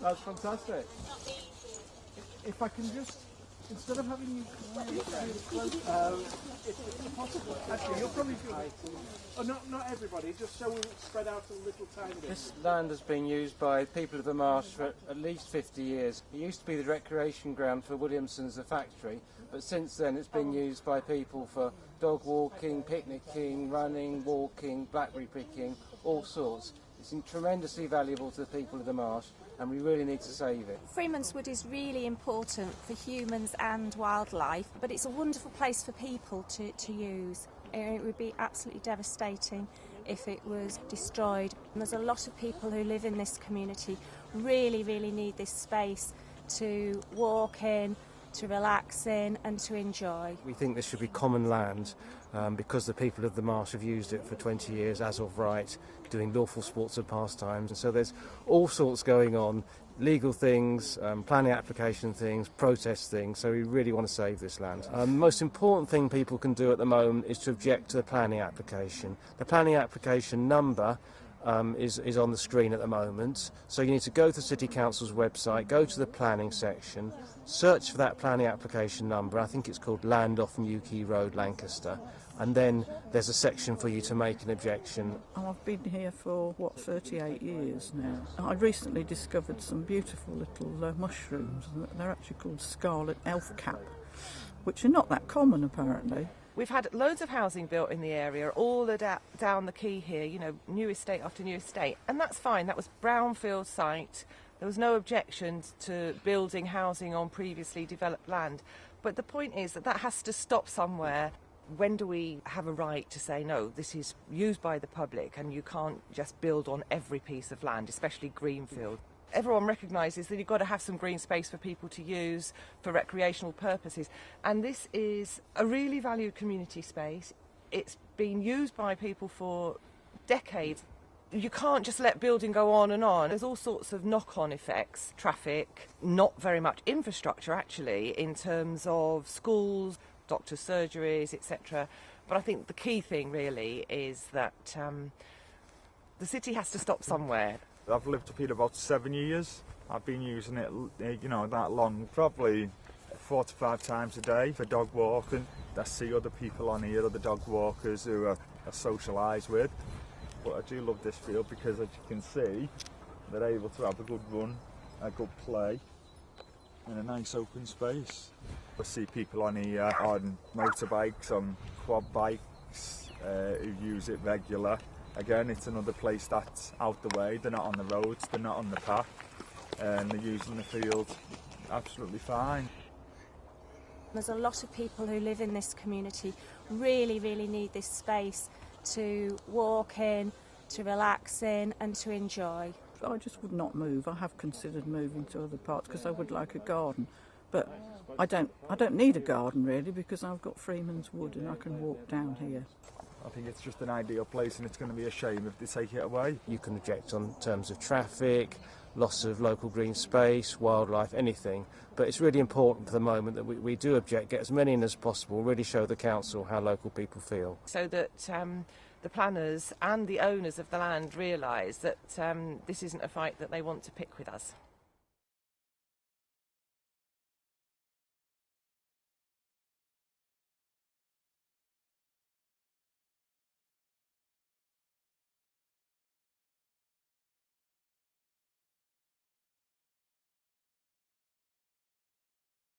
That's fantastic. If I can just, instead of having you really close, if possible, actually, you'll probably feel it. Oh, not everybody, just so we'll spread out a little tiny bit. This land has been used by people of the marsh for at least 50 years. It used to be the recreation ground for Williamson's, the factory, but since then it's been used by people for dog walking, picnicking, running, walking, blackberry picking, all sorts. It's tremendously valuable to the people of the marsh, and we really need to save it. Freeman's Wood is really important for humans and wildlife, but it's a wonderful place for people to use. It would be absolutely devastating if it was destroyed. And there's a lot of people who live in this community really need this space to walk in, to relax in and to enjoy. We think this should be common land because the people of the marsh have used it for 20 years as of right, doing lawful sports and pastimes, and so there's all sorts going on, legal things, planning application things, protest things, so we really want to save this land. The most important thing people can do at the moment is to object to the planning application. The planning application number is on the screen at the moment, so you need to go to the City Council's website, go to the planning section, search for that planning application number. I think it's called Land off Newquay Road, Lancaster, and then there's a section for you to make an objection. I've been here for, 38 years now. I recently discovered some beautiful little mushrooms. They're actually called scarlet elf cap, which are not that common apparently. We've had loads of housing built in the area, all down the quay here, you know, new estate after new estate, and that's fine. That was brownfield site. There was no objection to building housing on previously developed land. But the point is that has to stop somewhere. When do we have a right to say, no, this is used by the public and you can't just build on every piece of land, especially greenfield? Everyone recognises that you've got to have some green space for people to use for recreational purposes. And this is a really valued community space. It's been used by people for decades. You can't just let building go on and on. There's all sorts of knock-on effects, traffic, not very much infrastructure actually in terms of schools, doctors' surgeries, etc. But I think the key thing really is that the city has to stop somewhere. I've lived up here about 7 years. I've been using it, you know, that long, probably 4 to 5 times a day for dog walking. I see other people on here, other dog walkers who I socialise with. But I do love this field because, as you can see, they're able to have a good run, a good play, in a nice open space. I see people on here on motorbikes, on quad bikes, who use it regular. Again, it's another place that's out the way. They're not on the roads, they're not on the path, and they're using the field absolutely fine. There's a lot of people who live in this community really need this space to walk in, to relax in and to enjoy. I just would not move. I have considered moving to other parts because I would like a garden, but I don't need a garden really because I've got Freeman's Wood and I can walk down here. I think it's just an ideal place, and it's going to be a shame if they take it away. You can object on terms of traffic, loss of local green space, wildlife, anything. But it's really important for the moment that we do object, get as many in as possible, really show the council how local people feel. So that the planners and the owners of the land realise that this isn't a fight that they want to pick with us.